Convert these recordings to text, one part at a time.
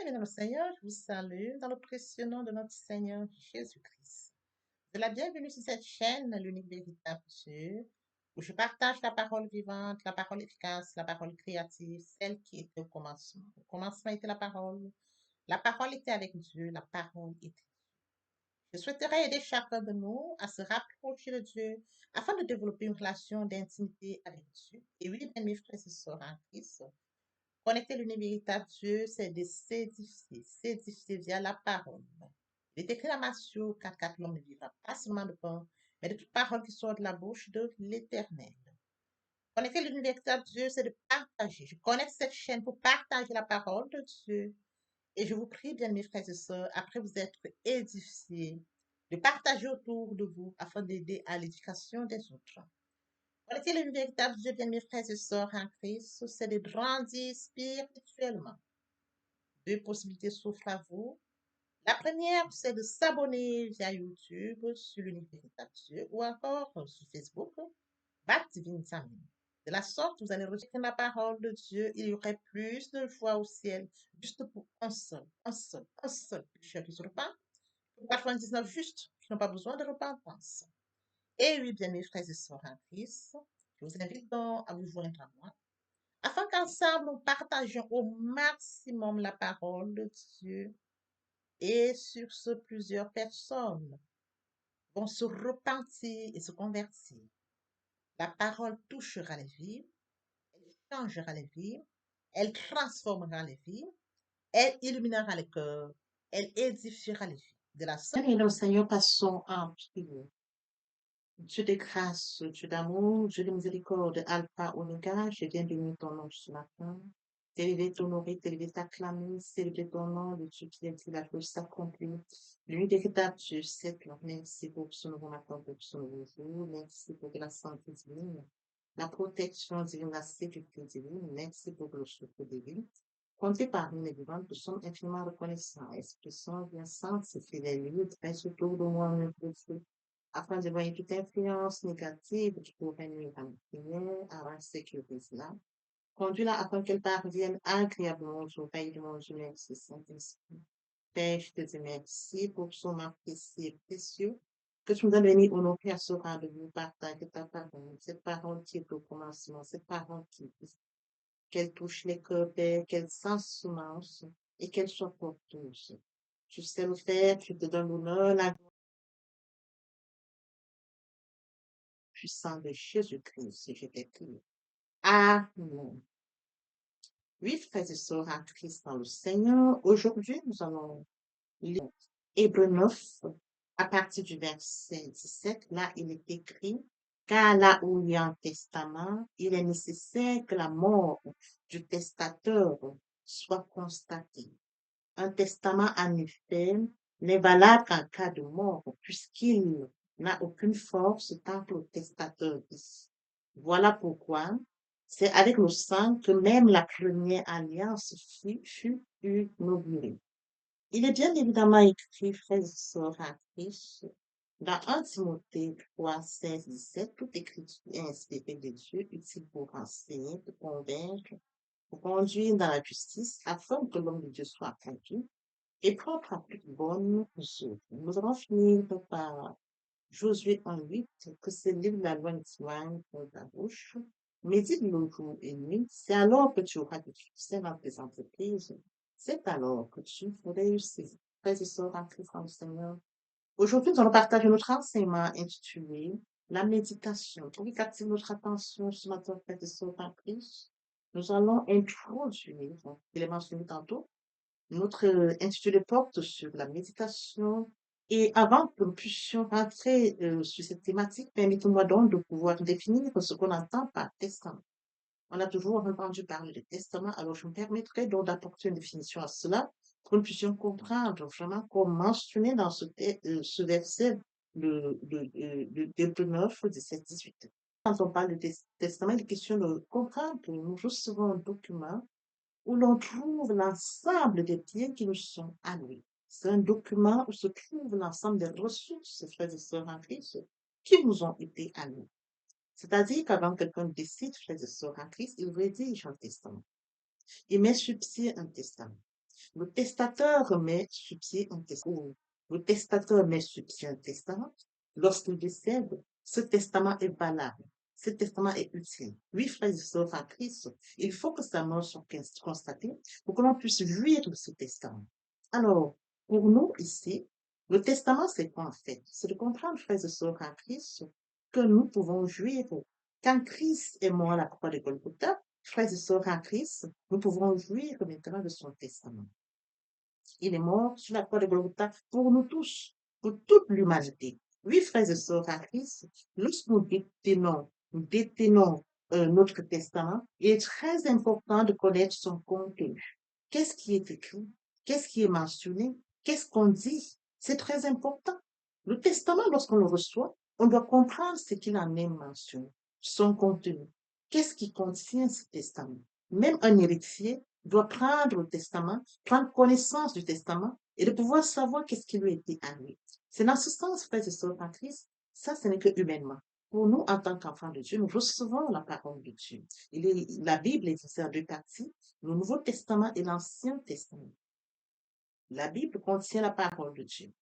Bien, dans le Seigneur, je vous salue dans le précieux nom de notre Seigneur Jésus-Christ. De la bienvenue sur cette chaîne, l'unique véritable Dieu, où je partage la parole vivante, la parole efficace, la parole créative, celle qui était au commencement. Au commencement était la parole. La parole était avec Dieu, la parole était. Je souhaiterais aider chacun de nous à se rapprocher de Dieu afin de développer une relation d'intimité avec Dieu. Et oui, bien, mes frères et sœurs en Christ, connecter l'univers véritable Dieu, c'est de s'édifier via la parole. Il est écrit dans Matthieu 4, l'homme ne vivra pas seulement de pain, mais de toute parole qui sort de la bouche de l'Éternel. Connecter l'univers véritable Dieu, c'est de partager. Je connecte cette chaîne pour partager la parole de Dieu. Et je vous prie, bien mes frères et sœurs, après vous être édifiés, de partager autour de vous afin d'aider à l'éducation des autres. Connecter le véritable Dieu, bien mes frères et sœurs en Christ, c'est de grandir spirituellement. Deux possibilités s'offrent à vous. La première, c'est de s'abonner via YouTube sur l'Unique Véritable Dieu ou encore sur Facebook, Bat Divine Family. De la sorte, vous allez recevoir la parole de Dieu. Il y aurait plus de joie au ciel juste pour un seul pécheur qui se repent. Pour 99 justes qui n'ont pas besoin de repentance. Et oui, bien mes frères et sœurs en Christ, je vous invite donc à vous joindre à moi afin qu'ensemble nous partagions au maximum la parole de Dieu. Et sur ce, plusieurs personnes vont se repentir et se convertir. La parole touchera les vies, elle changera les vies, elle transformera les vies, elle illuminera les cœurs, elle édifiera les vies. De la sorte, et le Seigneur, passons en prière. Dieu de grâce, Dieu d'amour, Dieu de miséricorde, Alpha, Omega, je viens bénir ton nom ce matin. T'élever, t'honorer, t'élever, t'acclamer, célébrer ton nom, le Dieu qui a dit la chose s'accomplit. Lui, véritable Dieu, c'est toi. Merci pour ce nouveau matin, pour ce nouveau jour. Merci pour la santé divine, la protection divine, la sécurité divine. Merci pour le souffle divin. Comptez par nous, les vivants, nous sommes infiniment reconnaissants. Esprit Saint, bien sanctifier les lieux, très autour de moi, notre feu afin d'éloigner toute influence négative qui pourrait nuire à notre prière, avant de sécuriser cela. Conduis-la afin qu'elle parvienne agréablement aux oreilles de mon Dieu, merci Saint-Esprit. Père, je te dis merci pour son nom précieux et précieux que tu nous as béni au nom à ce rendez-vous, partage ta parole, cette parole qui est au commencement, cette parole qu'elle touche les cœurs, Père, qu'elle s'ensemence et qu'elle soit porteuse. Tu sais le faire, tu te donnes l'honneur, la puissance de Jésus-Christ, si je t'écris. Amen. Oui, frères et sœurs en Christ dans le Seigneur, aujourd'hui, nous allons lire Hébreux 9, à partir du verset 17. Là, il est écrit, car là où il y a un testament, il est nécessaire que la mort du testateur soit constatée. Un testament, en effet, n'est valable qu'en cas de mort, puisqu'il n'a aucune force tant que le testateur vit. Voilà pourquoi c'est avec le sang que même la première alliance fut inaugurée. Il est bien évidemment écrit, frères et sœurs en Christ, dans 1 Timothée 3, 16, 17, toute écriture est inspirée de Dieu, utile pour enseigner, pour convaincre, pour conduire dans la justice, afin que l'homme de Dieu soit accompli et propre à toute bonne œuvre. Nous allons finir par Josué 1:8, que ce livre de la loi ne s'éloigne de ta bouche. Médite-le jour et nuit. C'est alors que tu auras du succès dans tes entreprises. C'est alors que tu réussis. Frères et sœurs en Christ dans le Seigneur. Aujourd'hui, nous allons partager notre enseignement intitulé La méditation. Pour qui attire notre attention ce matin, frères et sœurs en Christ, nous allons introduire, je l'ai mentionné tantôt, notre intitulé porte sur la méditation. Et avant que nous puissions rentrer sur cette thématique, permettez-moi donc de pouvoir définir ce qu'on entend par testament. On a toujours entendu parler de testament, alors je me permettrai donc d'apporter une définition à cela pour que nous puissions comprendre vraiment comment mentionner dans ce verset de 9, 17, 18. Quand on parle de testament, il est question de comprendre que nous recevons un document où l'on trouve l'ensemble des biens qui nous sont alloués. C'est un document où se trouve l'ensemble des ressources, frères et sœurs en Christ, qui nous ont été allouées. C'est-à-dire qu'avant que quelqu'un décide, frères et sœurs en Christ, il rédige un testament. Il met sur pied un testament. Le testateur met sur pied un testament. Le testateur met sur pied un testament. Lorsqu'il décède, ce testament est valable. Ce testament est utile. Oui, frères et sœurs en Christ, il faut que sa mort soit constatée pour que l'on puisse jouir de ce testament. Alors, pour nous ici, le testament, c'est quoi en fait? C'est de comprendre, frères et sœurs en Christ, que nous pouvons jouir. Quand Christ est mort à la croix de Golgotha, frères et sœurs en Christ, nous pouvons jouir maintenant de son testament. Il est mort sur la croix de Golgotha pour nous tous, pour toute l'humanité. Oui, frères et sœurs en Christ, lorsque nous détenons notre testament, il est très important de connaître son contenu. Qu'est-ce qui est écrit? Qu'est-ce qui est mentionné? Qu'est-ce qu'on dit? C'est très important. Le testament, lorsqu'on le reçoit, on doit comprendre ce qu'il en est mentionné, son contenu. Qu'est-ce qui contient ce testament? Même un héritier doit prendre le testament, prendre connaissance du testament et de pouvoir savoir qu'est-ce qui lui a été alloué. C'est dans ce sens, frères et sœurs en Christ, ça, ce n'est que humainement. Pour nous, en tant qu'enfants de Dieu, nous recevons la parole de Dieu. La Bible est divisée en deux parties, le Nouveau Testament et l'Ancien Testament. La Bible contient la parole de Dieu.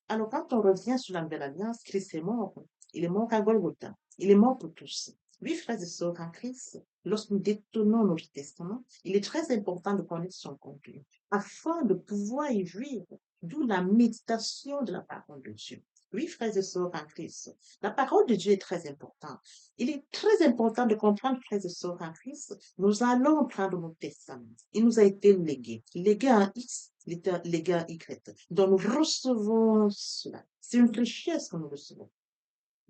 Alors, quand on revient sur la Nouvelle Alliance, Christ est mort. Il est mort à Golgotha. Il est mort pour tous. Oui, frères et sœurs en Christ, lorsque nous détenons notre testament, il est très important de connaître son contenu afin de pouvoir y vivre, d'où la méditation de la parole de Dieu. Oui, frères et sœurs en Christ, la parole de Dieu est très importante. Il est très important de comprendre, frères et sœurs en Christ, nous allons prendre notre testament. Il nous a été légué en X, légué en Y. Donc nous recevons cela. C'est une richesse que nous recevons.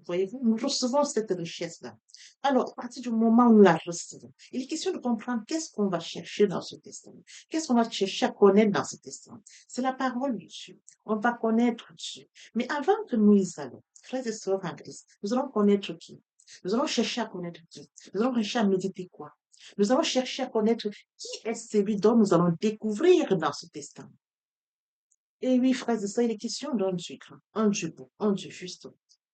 Voyez-vous, nous recevons cette richesse-là. Alors, à partir du moment où nous la recevons, il est question de comprendre qu'est-ce qu'on va chercher dans ce testament. Qu'est-ce qu'on va chercher à connaître dans ce testament. C'est la parole de Dieu. On va connaître Dieu. Mais avant que nous y allons, frères et sœurs en Christ, nous allons connaître qui? Nous allons chercher à connaître qui? Nous allons chercher à méditer quoi? Nous allons chercher à connaître qui est celui dont nous allons découvrir dans ce testament. Et oui, frères et sœurs, il est question d'un Dieu grand, un Dieu beau, un Dieu juste.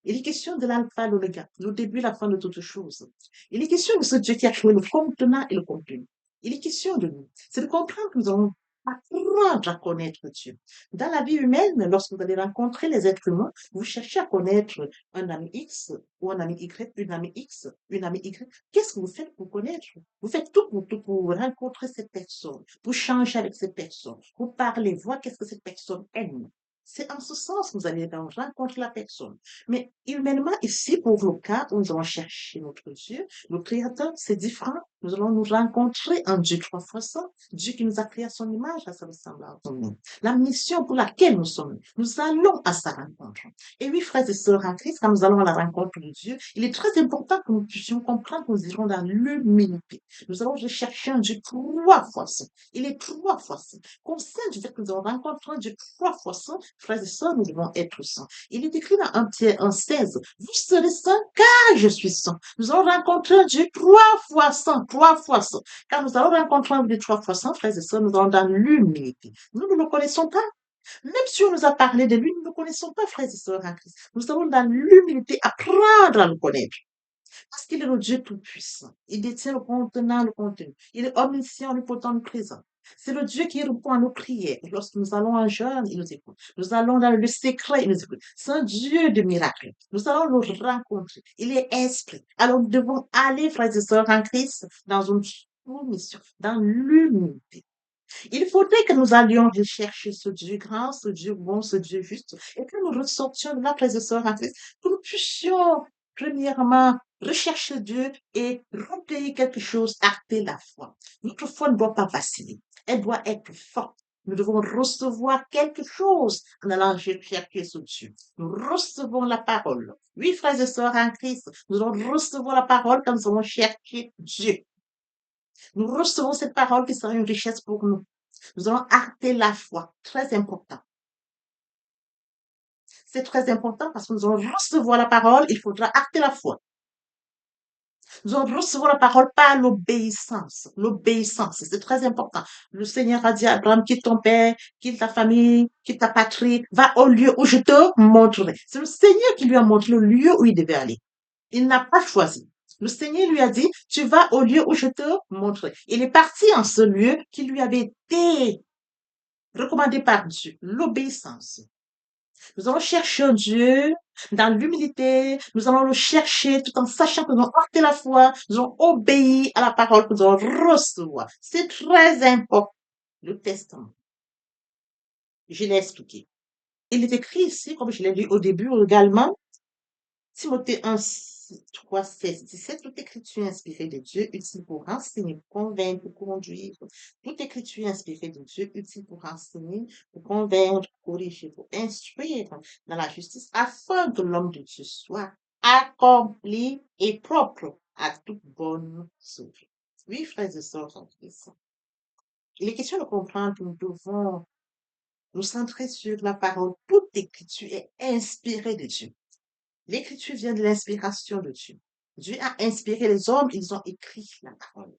Il est question de l'alpha et l'oméga, le début et la fin de toutes choses. Il est question de ce Dieu qui a créé le contenant et le contenu. Il est question de nous. C'est de comprendre que nous allons apprendre à connaître Dieu. Dans la vie humaine, lorsque vous allez rencontrer les êtres humains, vous cherchez à connaître un ami X ou un ami Y, une amie X, une amie Y. Qu'est-ce que vous faites pour connaître? Vous faites tout pour rencontrer cette personne, pour changer avec cette personne, pour parler, voir qu'est-ce que cette personne aime. C'est en ce sens que vous allez rencontrer la personne. Mais humainement, ici, pour le cas où nous allons chercher notre Dieu, le Créateur, c'est différent. Nous allons nous rencontrer un Dieu trois fois saint, Dieu qui nous a créé à son image, à sa ressemblance. La mission pour laquelle nous sommes, nous allons à sa rencontre. Et oui, frères et sœurs en Christ, quand nous allons à la rencontre de Dieu, il est très important que nous puissions comprendre que nous irons dans l'humilité. Nous allons chercher un Dieu trois fois saint. Il est trois fois saint. Conscient du fait que nous allons rencontrer un Dieu trois fois saint, frères et sœurs, nous devons être saints. Il est écrit dans 1 Pierre 1,16, vous serez saints car je suis saint. Nous allons rencontrer un Dieu trois fois saint, trois fois saint. Quand nous allons rencontrer un Dieu trois fois saint, frères et sœurs, nous allons dans l'humilité. Nous ne le connaissons pas. Même si on nous a parlé de lui, nous ne le connaissons pas, frères et sœurs en Christ. Nous allons dans l'humilité apprendre à le connaître. Parce qu'il est le Dieu tout-puissant. Il détient le contenant, le contenu. Il est omniscient, omnipotent, présent. C'est le Dieu qui répond à nos prières. Lorsque nous allons en jeûne, il nous écoute. Nous allons dans le secret, il nous écoute. C'est un Dieu de miracles. Nous allons le rencontrer. Il est esprit. Alors nous devons aller, frères et sœurs en Christ, dans une mission, dans l'humilité. Il faudrait que nous allions rechercher ce Dieu grand, ce Dieu bon, ce Dieu juste, et que nous ressortions de là, frères et sœurs en Christ, que nous puissions, premièrement, rechercher Dieu et recueillir quelque chose, acter la foi. Notre foi ne doit pas vaciller. Elle doit être forte. Nous devons recevoir quelque chose en allant chercher ce Dieu. Nous recevons la parole. Oui, frères et sœurs en Christ, nous allons recevoir la parole quand nous allons chercher Dieu. Nous recevons cette parole qui sera une richesse pour nous. Nous allons acter la foi. Très important. C'est très important parce que nous allons recevoir la parole, il faudra acter la foi. Nous allons recevoir la parole par l'obéissance. L'obéissance, c'est très important. Le Seigneur a dit à Abraham, quitte ton père, quitte ta famille, quitte ta patrie, va au lieu où je te montrerai. C'est le Seigneur qui lui a montré le lieu où il devait aller. Il n'a pas choisi. Le Seigneur lui a dit, tu vas au lieu où je te montrerai. Il est parti en ce lieu qui lui avait été recommandé par Dieu, l'obéissance. Nous allons chercher Dieu dans l'humilité. Nous allons le chercher tout en sachant que nous allons porter la foi. Nous allons obéir à la parole que nous allons recevoir. C'est très important. Le testament. Je l'ai expliqué. Il est écrit ici, comme je l'ai dit au début également, Timothée 1, 3, 16, 17, toute écriture inspirée de Dieu, utile pour enseigner, pour convaincre, pour conduire. Toute écriture inspirée de Dieu, utile pour enseigner, pour convaincre, pour corriger, pour instruire dans la justice, afin que l'homme de Dieu soit accompli et propre à toute bonne œuvre. Oui, frères et sœurs en Christ. Il est question de comprendre que nous devons nous centrer sur la parole. Toute écriture est inspirée de Dieu. L'écriture vient de l'inspiration de Dieu. Dieu a inspiré les hommes, ils ont écrit la parole.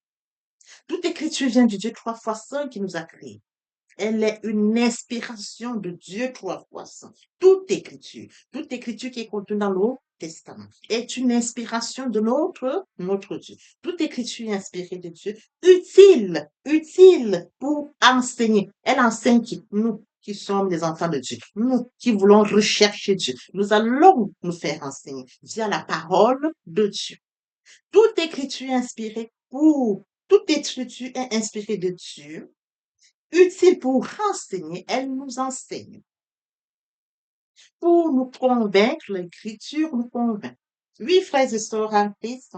Toute écriture vient du Dieu trois fois saint qui nous a créés. Elle est une inspiration de Dieu trois fois saint. Toute écriture qui est contenue dans le Testament est une inspiration de notre Dieu. Toute écriture inspirée de Dieu, utile pour enseigner. Elle enseigne qui? Nous qui sommes des enfants de Dieu, nous qui voulons rechercher Dieu. Nous allons nous faire enseigner via la parole de Dieu. Toute écriture inspirée toute écriture est inspirée de Dieu, utile pour renseigner, elle nous enseigne. Pour nous convaincre, l'écriture nous convainc. Oui, frères et sœurs en Christ,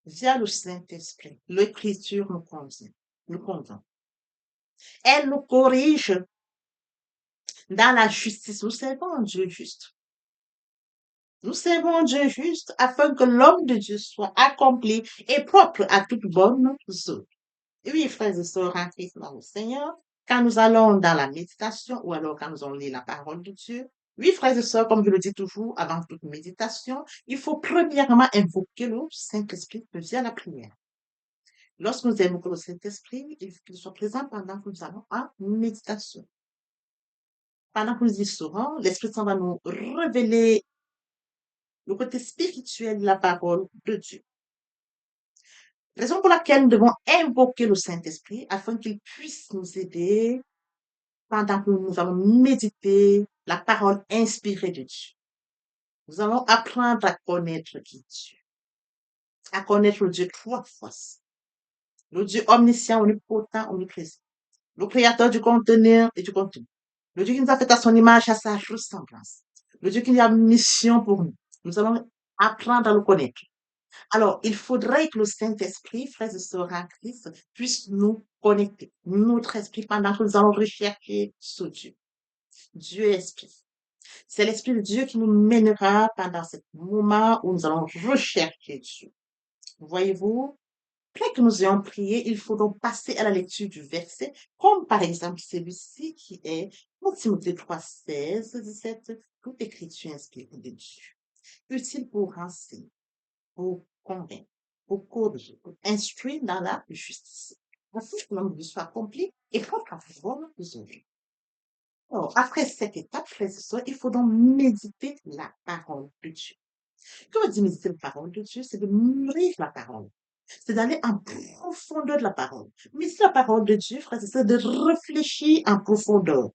via le Saint-Esprit, l'écriture nous convainc. Elle nous corrige dans la justice. Nous servons un Dieu juste. Nous servons un Dieu juste afin que l'homme de Dieu soit accompli et propre à toute bonne œuvre. Oui, frères et sœurs en Christ dans le Seigneur, quand nous allons dans la méditation ou alors quand nous allons lire la parole de Dieu, oui, frères et sœurs, comme je le dis toujours, avant toute méditation, il faut premièrement invoquer le Saint-Esprit via la prière. Lorsque nous invoquons le Saint-Esprit, il faut qu'il soit présent pendant que nous allons en méditation. Pendant que nous y serons, l'Esprit Saint va nous révéler le côté spirituel de la parole de Dieu. Raison pour laquelle nous devons invoquer le Saint-Esprit afin qu'il puisse nous aider pendant que nous allons méditer la parole inspirée de Dieu. Nous allons apprendre à connaître qui est Dieu, à connaître le Dieu trois fois, le Dieu omniscient, omnipotent, omniprésent, le créateur du conteneur et du contenu, le Dieu qui nous a fait à son image, à sa ressemblance, le Dieu qui a une mission pour nous. Nous allons apprendre à le connaître. Alors, il faudrait que le Saint-Esprit, frères et sœurs en Christ, puisse nous connecter, notre esprit, pendant que nous allons rechercher ce Dieu. Dieu est esprit. C'est l'Esprit de Dieu qui nous mènera pendant ce moment où nous allons rechercher Dieu. Voyez-vous, après que nous ayons prié, il faut donc passer à la lecture du verset, comme par exemple celui-ci qui est Timothée 3, 16, 17, toute écriture inspirée de Dieu, utile pour enseigner, pour convaincre, pour corriger, pour instruire dans la justice, afin que l'homme soit accompli et propre à bonne œuvre. Alors, après cette étape, frères et sœurs, il faut donc méditer la parole de Dieu. Quand on dit méditer la parole de Dieu, c'est de mûrir la parole. C'est d'aller en profondeur de la parole. Méditer la parole de Dieu, frères et sœurs, c'est de réfléchir en profondeur.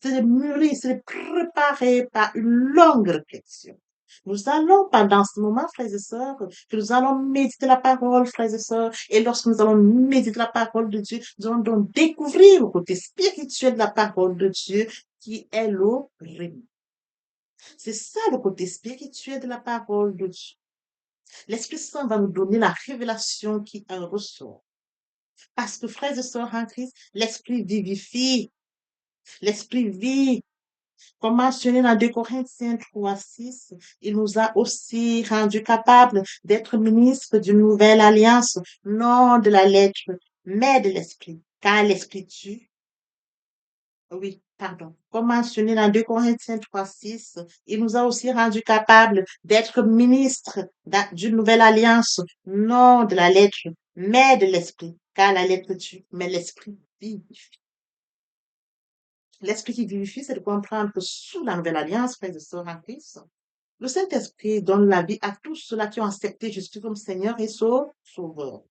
C'est de mûrir, c'est de préparer par une longue réflexion. Nous allons, pendant ce moment, frères et sœurs, que nous allons méditer la parole, frères et sœurs, et lorsque nous allons méditer la parole de Dieu, nous allons donc découvrir le côté spirituel de la parole de Dieu, qui est le rémi. C'est ça le côté spirituel de la parole de Dieu. L'Esprit Saint va nous donner la révélation qui en ressort. Parce que, frères et sœurs en Christ, l'Esprit vivifie, l'Esprit vit. Comme mentionné dans 2 Corinthiens 3, 6, il nous a aussi rendus capables d'être ministres d'une nouvelle alliance, non de la lettre, mais de l'esprit. Car l'esprit tue. Oui, pardon. Comme mentionné dans 2 Corinthiens 3, 6, il nous a aussi rendus capables d'être ministres d'une nouvelle alliance, non de la lettre, mais de l'esprit. Car la lettre tue, mais l'esprit vivifie. L'esprit qui vivifie, c'est de comprendre que sous la nouvelle alliance, frères et sœurs en Christ, le Saint-Esprit donne la vie à tous ceux-là qui ont accepté Jésus comme Seigneur et Sauveur.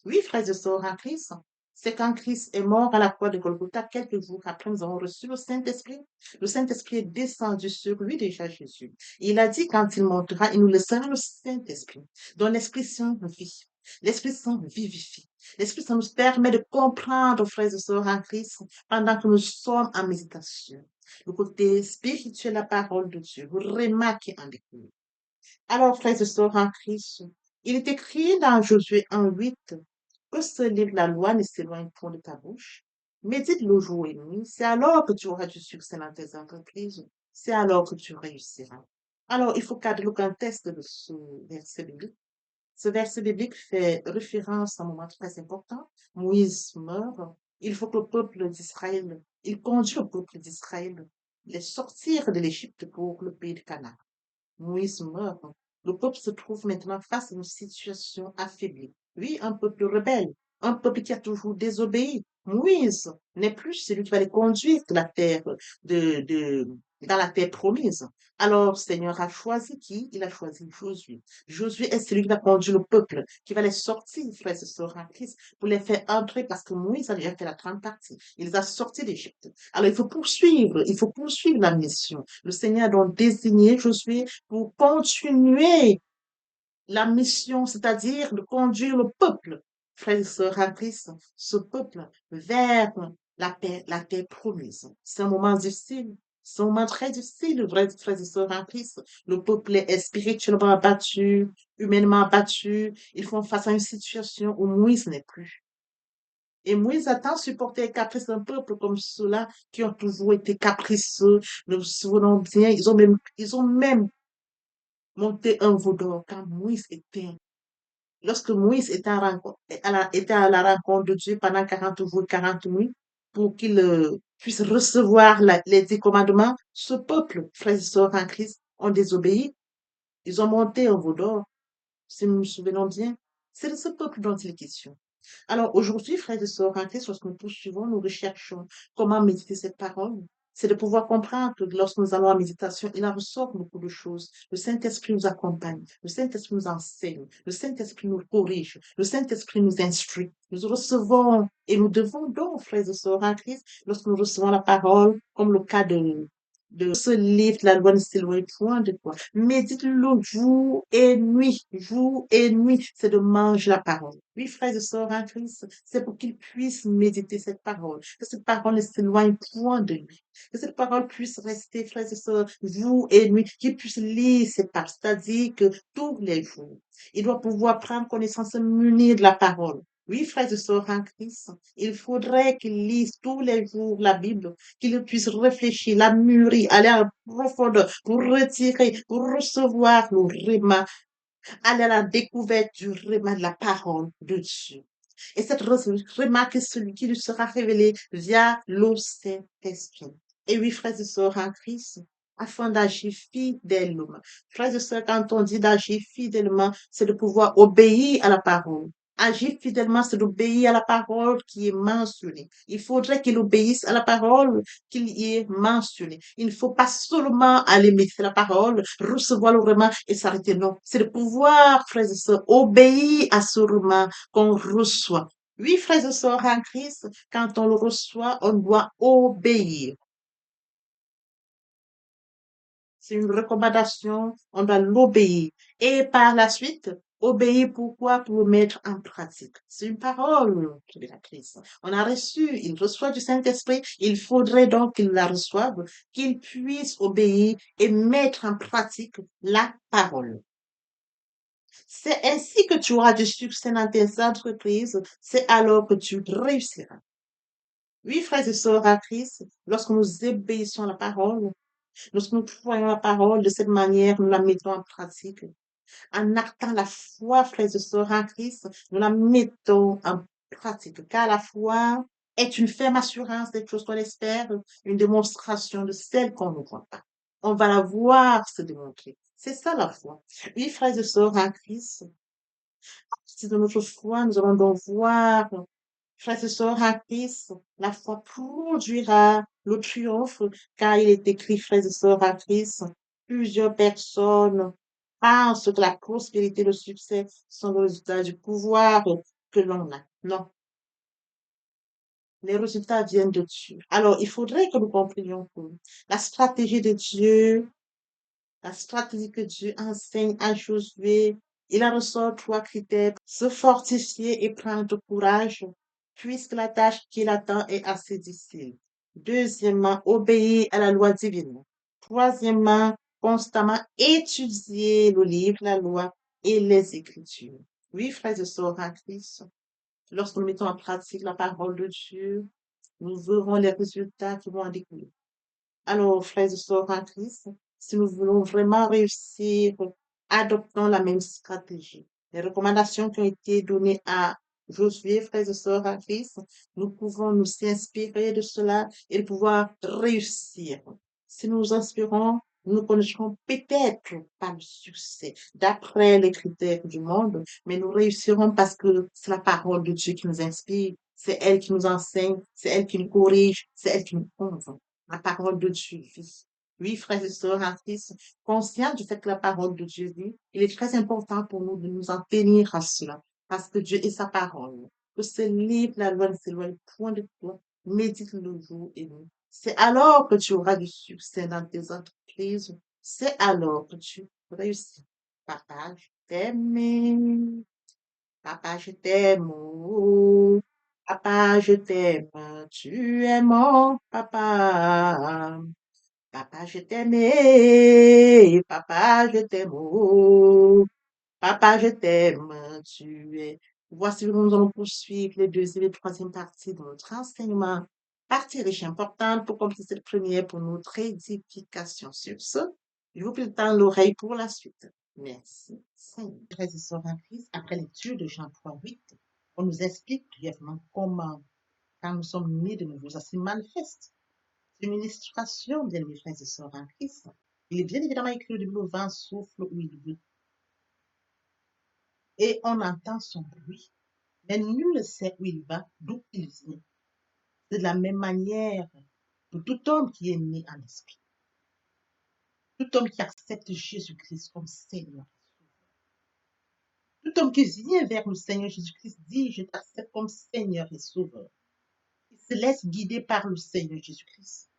Oui, frères et sœurs en Christ, C'est quand Christ est mort à la croix de Golgotha, quelques jours après, nous avons reçu le Saint-Esprit. Le Saint-Esprit est descendu sur lui, déjà Jésus. Il a dit, quand il montera, il nous laissera le Saint-Esprit, dont l'Esprit Saint vit. L'Esprit Saint vivifie. L'Esprit Saint nous permet de comprendre, frères et sœurs en Christ, pendant que nous sommes en méditation. Le côté spirituel, la parole de Dieu, vous remarquez en découle. Alors, frères et sœurs en Christ, il est écrit dans Josué 1:8 que ce livre, la loi, ne s'éloigne point de ta bouche. Médite-le jour et nuit. C'est alors que tu auras du succès dans tes entreprises. C'est alors que tu réussiras. Alors, il faut cadrer le contexte de ce verset biblique. Ce verset biblique fait référence à un moment très important. Moïse meurt. Il faut que le peuple d'Israël, il conduit le peuple d'Israël les sortir de l'Égypte pour le pays de Canaan. Moïse meurt. Le peuple se trouve maintenant face à une situation affaiblie. Oui, un peuple rebelle, un peuple qui a toujours désobéi. Moïse n'est plus celui qui va les conduire de la terre, dans la terre promise. Alors, le Seigneur a choisi qui? Il a choisi Josué. Josué est celui qui va conduire le peuple, qui va les sortir, frères et sœurs en Christ, pour les faire entrer, parce que Moïse a déjà fait la grande partie. Il les a sortis d'Égypte. Alors, il faut poursuivre la mission. Le Seigneur a donc désigné Josué pour continuer la mission, c'est-à-dire de conduire le peuple, frères et sœurs en Christ, ce peuple vers la paix, la terre promise. C'est un moment difficile. C'est un moment très difficile, frères et sœurs en Christ. Le peuple est spirituellement abattu, humainement abattu. Ils font face à une situation où Moïse n'est plus. Et Moïse a tant supporté les caprices d'un peuple comme ceux-là qui ont toujours été capricieux. Nous nous souvenons bien, ils ont même monté un veau d'or quand Moïse était lorsque Moïse était à la rencontre de Dieu pendant 40 jours, 40 nuits, pour qu'il puisse recevoir les 10 commandements, ce peuple, frères et sœurs en Christ, ont désobéi. Ils ont monté un veau d'or, si nous nous souvenons bien. C'est de ce peuple dont il est question. Alors aujourd'hui, frères et sœurs en Christ, lorsque nous poursuivons, nous recherchons comment méditer cette parole. C'est de pouvoir comprendre que lorsque nous allons en méditation, il en ressort beaucoup de choses. Le Saint-Esprit nous accompagne, le Saint-Esprit nous enseigne, le Saint-Esprit nous corrige, le Saint-Esprit nous instruit. Nous recevons et nous devons donc, frères et sœurs en Christ, lorsque nous recevons la parole, comme le cas de ce livre, la loi ne s'éloigne point de toi. Médite-le jour et nuit, c'est de manger la parole. Oui, frères et sœurs en Christ, c'est pour qu'ils puissent méditer cette parole, que cette parole ne s'éloigne point de lui, que cette parole puisse rester, frères et sœurs, jour et nuit, qu'ils puissent lire cette parole, c'est-à-dire que tous les jours, il doit pouvoir prendre connaissance, se munir de la parole. Oui, frères et sœurs en Christ, il faudrait qu'ils lisent tous les jours la Bible, qu'ils puissent réfléchir, la mûrir, aller en profondeur pour retirer, pour recevoir le réma, aller à la découverte du réma de la parole de Dieu. Et cette remarque est celui qui lui sera révélé via le Saint-Esprit. Et oui, frères et sœurs en Christ, afin d'agir fidèlement. Frères et sœurs, quand on dit d'agir fidèlement, c'est de pouvoir obéir à la parole. Agir fidèlement, c'est d'obéir à la parole qui est mentionnée. Il faudrait qu'il obéisse à la parole qu'il y est mentionnée. Il ne faut pas seulement aller méditer la parole, recevoir le roman et s'arrêter. Non, c'est de pouvoir, frères et sœurs, obéir à ce roman qu'on reçoit. Oui, frères et sœurs en Christ, quand on le reçoit, on doit obéir. C'est une recommandation, on doit l'obéir. Et par la suite, obéir pourquoi? Pour le mettre en pratique. C'est une parole de la Christ. On a reçu, il reçoit du Saint-Esprit, il faudrait donc qu'il la reçoive, qu'il puisse obéir et mettre en pratique la parole. C'est ainsi que tu auras du succès dans tes entreprises, c'est alors que tu réussiras. Oui, frères et sœurs à Christ, lorsque nous obéissons à la parole, lorsque nous croyons la parole de cette manière, nous la mettons en pratique. En actant la foi, frères et sœurs en Christ, nous la mettons en pratique. Car la foi est une ferme assurance des choses qu'on espère, une démonstration de celles qu'on ne voit pas. On va la voir se démontrer. C'est ça la foi. Oui, frères et sœurs en Christ, si de notre foi, nous allons donc voir, frères et sœurs en Christ, la foi produira le triomphe, car il est écrit, frères et sœurs en Christ, plusieurs personnes pensent que la prospérité et le succès sont le résultat du pouvoir que l'on a. Non, Les résultats viennent de Dieu. Alors, il faudrait que nous comprenions que la stratégie de Dieu, la stratégie que Dieu enseigne à Josué, il en ressort trois critères. Se fortifier et prendre courage, puisque la tâche qui l'attend est assez difficile. Deuxièmement, obéir à la loi divine. Troisièmement, constamment étudier le livre, la loi et les Écritures. Oui, frères et sœurs en Christ, lorsque nous mettons en pratique la parole de Dieu, nous verrons les résultats qui vont en découler. Alors, frères et sœurs en Christ, si nous voulons vraiment réussir, adoptons la même stratégie. Les recommandations qui ont été données à Josué, frères et sœurs en Christ, nous pouvons nous inspirer de cela et pouvoir réussir. Si nous nous inspirons, nous connaîtrons peut-être pas le succès d'après les critères du monde, mais nous réussirons parce que c'est la parole de Dieu qui nous inspire, c'est elle qui nous enseigne, c'est elle qui nous corrige, c'est elle qui nous convainc. La parole de Dieu vit. Oui, frères et sœurs en Christ, conscients du fait que la parole de Dieu vit, il est très important pour nous de nous en tenir à cela, parce que Dieu est sa parole. Que ce livre, la loi ne s'éloigne point de toi, médite le jour et nuit. C'est alors que tu auras du succès dans tes entreprises. C'est alors que tu réussiras. Papa, je t'aime. Papa, je t'aime. Oh. Papa, je t'aime. Tu es mon papa. Papa, je t'aime. Papa, je t'aime. Oh. Papa, je t'aime. Tu es. Voici, nous allons poursuivre les deuxième et troisième parties de notre enseignement. Partie riche importante pour compléter cette première pour notre édification. Sur ce, je vous prête l'oreille pour la suite. Merci, Seigneur. Frères et sœurs en Christ, après lecture de Jean 3:8, on nous explique brièvement comment, quand nous sommes nés de nouveau, ça se manifeste. C'est une illustration, bien mes frères et sœurs en Christ. Il est bien évidemment écrit le vent souffle où il veut et on entend son bruit, mais nul ne sait où il va, d'où il vient. C'est de la même manière pour tout homme qui est né en esprit, tout homme qui accepte Jésus-Christ comme Seigneur. Tout homme qui vient vers le Seigneur Jésus-Christ dit, je t'accepte comme Seigneur et Sauveur. Il se laisse guider par le Seigneur Jésus-Christ.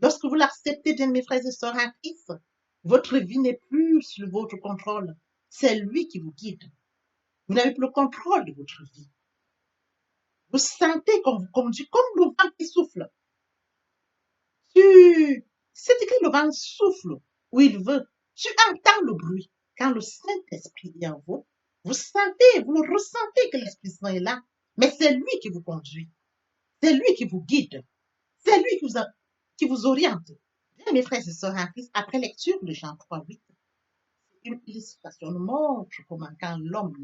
Lorsque vous l'acceptez, bien mes frères et sœurs en Christ, votre vie n'est plus sous votre contrôle. C'est lui qui vous guide. Vous n'avez plus le contrôle de votre vie. Vous sentez qu'on vous conduit comme le vent qui souffle. C'est écrit le vent souffle où il veut. Tu entends le bruit. Quand le Saint-Esprit est en vous, vous sentez, vous le ressentez que l'Esprit Saint est là. Mais c'est lui qui vous conduit. C'est lui qui vous guide. C'est lui qui vous oriente. Bien, mes frères et sœurs en Christ, après lecture de Jean 3:8, une illustration nous montre comment quand un homme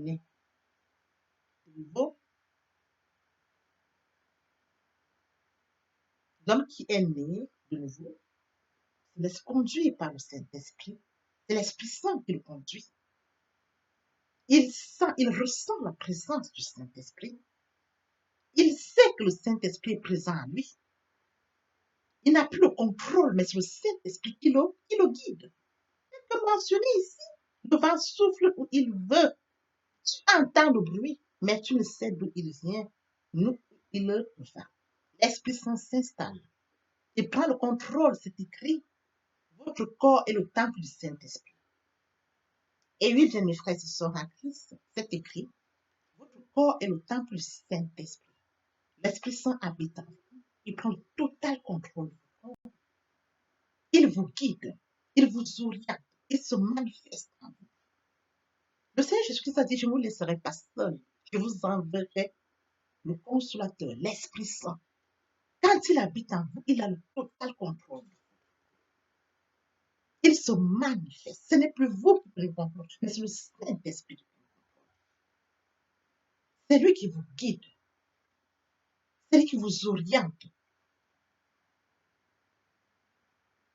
naît de nouveau, l'homme qui est né de nouveau, se laisse conduire par le Saint-Esprit. C'est l'Esprit Saint qui le conduit. Il ressent la présence du Saint-Esprit. Il sait que le Saint-Esprit est présent en lui. Il n'a plus le contrôle, mais c'est le Saint-Esprit qui le guide. Comme mentionné ici, le vent souffle où il veut. Tu entends le bruit, mais tu ne sais d'où il vient, d'où il va. L'Esprit Saint s'installe. Il prend le contrôle, c'est écrit. Votre corps est le temple du Saint-Esprit. Et oui, bien mes frères et sœurs en Christ, c'est écrit. Votre corps est le temple du Saint-Esprit. L'Esprit Saint habite en vous. Il prend le total contrôle. Il vous guide. Il vous oriente. Il se manifeste en vous. Le Seigneur Jésus-Christ a dit, je ne vous laisserai pas seul. Je vous enverrai le consolateur, l'Esprit Saint. Quand il habite en vous, il a le total contrôle. Il se manifeste. Ce n'est plus vous qui prenez le contrôle, mais c'est le Saint-Esprit. C'est lui qui vous guide. C'est lui qui vous oriente.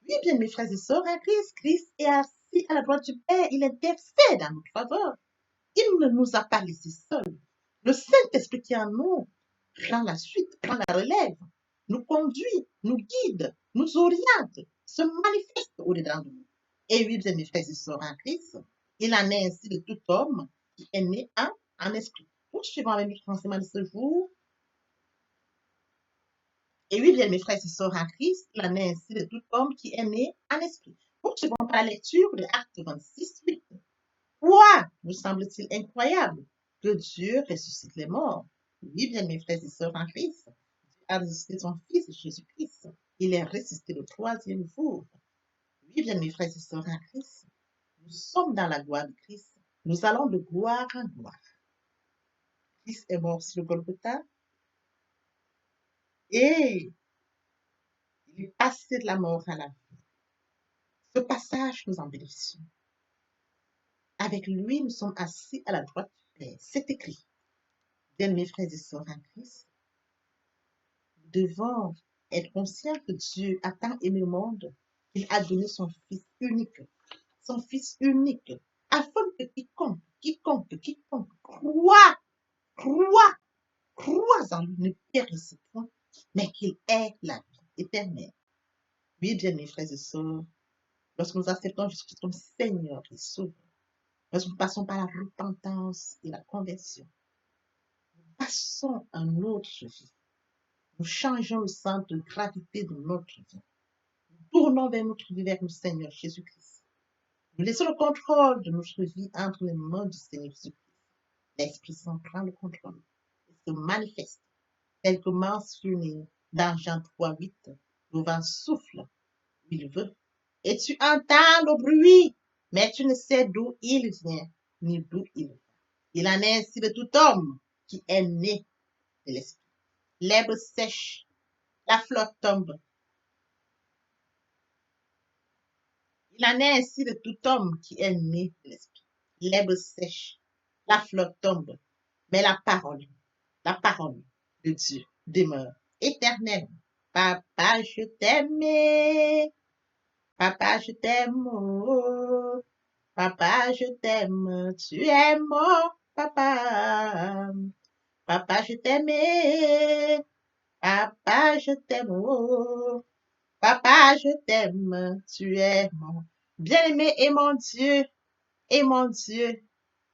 Oui, bien, mes frères et sœurs, en Christ est assis à la droite du Père. Il intercède en notre faveur. Il ne nous a pas laissés seuls. Le Saint-Esprit qui est en nous prend la suite, prend la relève, nous conduit, nous guide, nous oriente, se manifeste au-dedans de nous. Et oui, bien, mes frères et sœurs en Christ, il en est ainsi de tout homme qui est né en esprit. Poursuivons avec notre enseignement de ce jour. Et oui, bien, mes frères et sœurs en Christ, il en est ainsi de tout homme qui est né en esprit. Poursuivons par la lecture de Acte 26, 8. Quoi vous semble-t-il incroyable que Dieu ressuscite les morts? Oui, bien, mes frères et sœurs en Christ, Dieu a ressuscité son Fils Jésus-Christ. Il est ressuscité le troisième jour. Oui, bien, mes frères et sœurs en Christ, nous sommes dans la gloire de Christ. Nous allons de gloire en gloire. Christ est mort sur le Golgotha et il est passé de la mort à la vie. Ce passage, nous en bénéficions. Avec lui, nous sommes assis à la droite du Père. C'est écrit. Bien, mes frères et sœurs en Christ, nous devons être conscients que Dieu a tant aimé le monde qu'il a donné son Fils unique, afin que quiconque croit en lui ne périsse point, mais qu'il ait la vie éternelle. Oui, bien, mes frères et sœurs, lorsque nous acceptons Jésus comme Seigneur et Sauveur, lorsque nous passons par la repentance et la conversion, nous passons à une autre vie. Nous changeons le centre de gravité de notre vie. Nous tournons vers notre vie, vers le Seigneur Jésus-Christ. Nous laissons le contrôle de notre vie entre les mains du Seigneur Jésus-Christ. L'Esprit Saint prend le contrôle et se manifeste tel que mentionné dans Jean 3, 8. Le vent souffle où il veut et tu entends le bruit, mais tu ne sais d'où il vient ni d'où il va. Il en est ainsi de tout homme qui est né de l'Esprit. L'herbe sèche, la flotte tombe. Il en est ainsi de tout homme qui est né de l'Esprit. L'herbe sèche, la flotte tombe, mais la parole de Dieu demeure éternellement. Papa, je t'aime. Papa, je t'aime. Oh. Papa, je t'aime. Tu es mon papa. Papa, je t'aime. Papa, je t'aime. Oh. Papa, je t'aime. Tu es mon bien-aimé et mon Dieu. Et mon Dieu.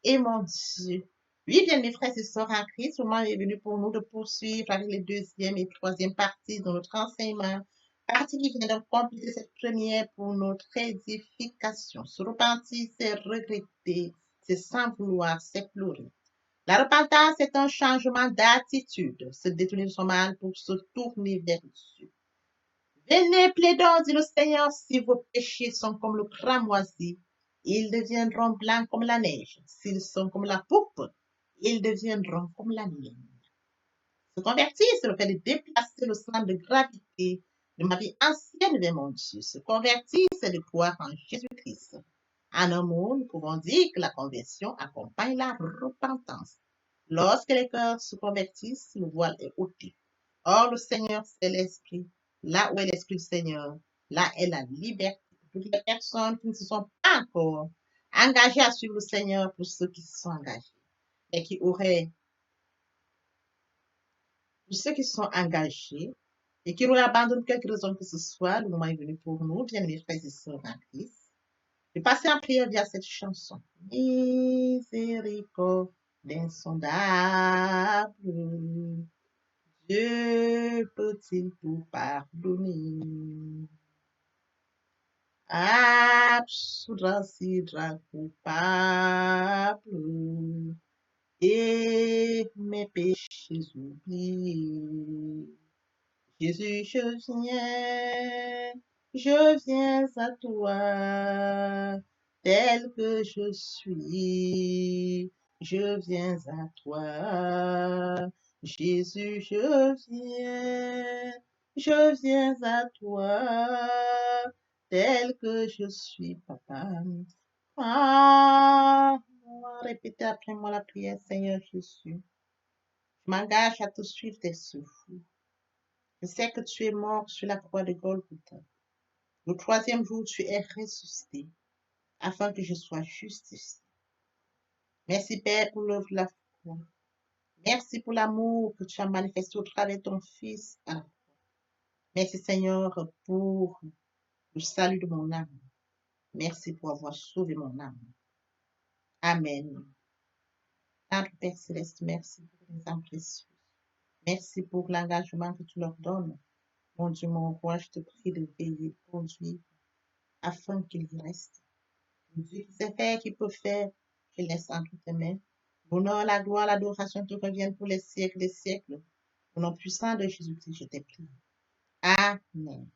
Et mon Dieu. Oui, bien, mes frères et sœurs en Christ, le moment est venu pour nous de poursuivre avec les deuxième et troisième parties de notre enseignement. Partie qui vient de compléter cette première pour notre édification. Se repentir, c'est regretter, c'est sans vouloir, c'est pleurer. La repentance est un changement d'attitude, se détourner de son mal pour se tourner vers Dieu. Venez, plaidons, dit le Seigneur, si vos péchés sont comme le cramoisi, ils deviendront blancs comme la neige. S'ils sont comme la pourpre, ils deviendront comme la laine. Se convertir, c'est le fait de déplacer le centre de gravité de ma vie ancienne vers mon Dieu. Se convertir, c'est de croire en Jésus-Christ. En un mot, nous pouvons dire que la conversion accompagne la repentance. Lorsque les cœurs se convertissent, le voile est ôté. Or, le Seigneur, c'est l'Esprit. Là où est l'Esprit du Seigneur, là est la liberté. Pour toutes les personnes qui ne se sont pas encore engagées à suivre le Seigneur, pour ceux qui se sont engagés, et qui auraient, pour ceux qui se sont engagés, et qui auraient abandonné quelque raison que ce soit, le moment est venu pour nous, bien mes frères et sœurs en Christ, de passer en prière via cette chanson. Miséricorde insondable, Dieu peut-il tout pardonner? Absoudra sidra coupable et mes péchés oubliés. Jésus, je viens à toi, tel que je suis, je viens à toi. Jésus, je viens à toi, tel que je suis, papa. Ah, répétez après moi la prière, Seigneur Jésus. Je m'engage à te suivre tes souffles. Je sais que tu es mort sur la croix de Golgotha. Le troisième jour, tu es ressuscité afin que je sois justifié. Merci, Père, pour l'œuvre de la foi. Merci pour l'amour que tu as manifesté au travers de ton Fils. Merci, Seigneur, pour le salut de mon âme. Merci pour avoir sauvé mon âme. Amen. Notre Père Céleste, merci pour les âmes précieuses. Merci pour l'engagement que tu leur donnes Mon Dieu, mon roi, je te prie de veiller, de conduire, afin qu'il y reste. Dieu qui sait faire, qui peut faire, je laisse entre tes mains. L'honneur, la gloire, l'adoration te reviennent pour les siècles des siècles. Au nom puissant de Jésus-Christ, je t'ai prie. Amen.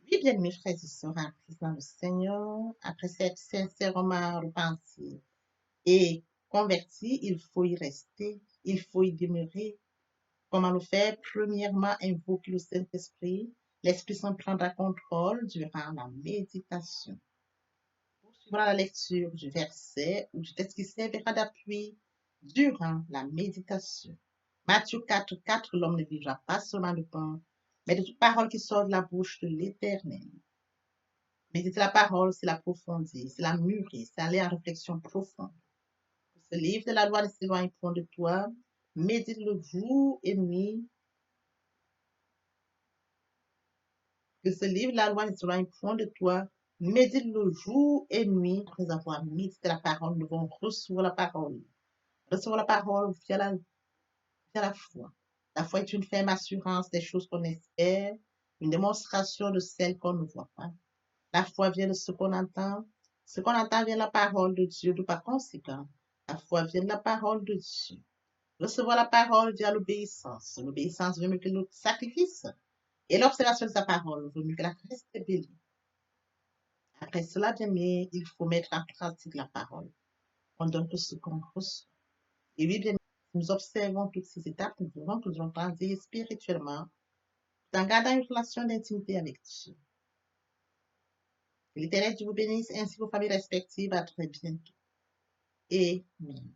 Oui, bien, mes frères et sœurs, en Christ dans le Seigneur, après cette sincèrement repentie et converti, il faut y rester, il faut y demeurer. Comment le faire? Premièrement, invoquer le Saint-Esprit. L'Esprit Saint prendra contrôle durant la méditation. Poursuivra la lecture du verset ou du texte qui servira d'appui durant la méditation. Matthieu 4:4, l'homme ne vivra pas seulement de pain, mais de toute parole qui sort de la bouche de l'Éternel. Méditer la parole, c'est l'approfondir, c'est la mûrir, c'est aller en réflexion profonde. Que ce livre de la loi ne s'éloigne point de toi. Médite-le jour et nuit. Que ce livre de la loi ne s'éloigne point de toi. Médite-le jour et nuit. Après avoir médité la parole, nous devons recevoir la parole. Recevoir la parole via la foi. La foi est une ferme assurance des choses qu'on espère, une démonstration de celles qu'on ne voit pas. La foi vient de ce qu'on entend. Ce qu'on entend vient de la parole de Dieu. De par conséquent, la foi vient de la parole de Dieu. Recevoir la parole via l'obéissance. L'obéissance veut mieux que le sacrifice. Et l'observation de sa parole vaut mieux que la rébellion. Après cela, bien aimé, il faut mettre en pratique la parole. On donne tout ce qu'on reçoit. Et oui, bien, nous observons toutes ces étapes, nous verrons que nous allons grandir spirituellement, en gardant une relation d'intimité avec Dieu. Que l'Éternel Dieu vous bénisse ainsi vos familles respectives. À très bientôt. Amen.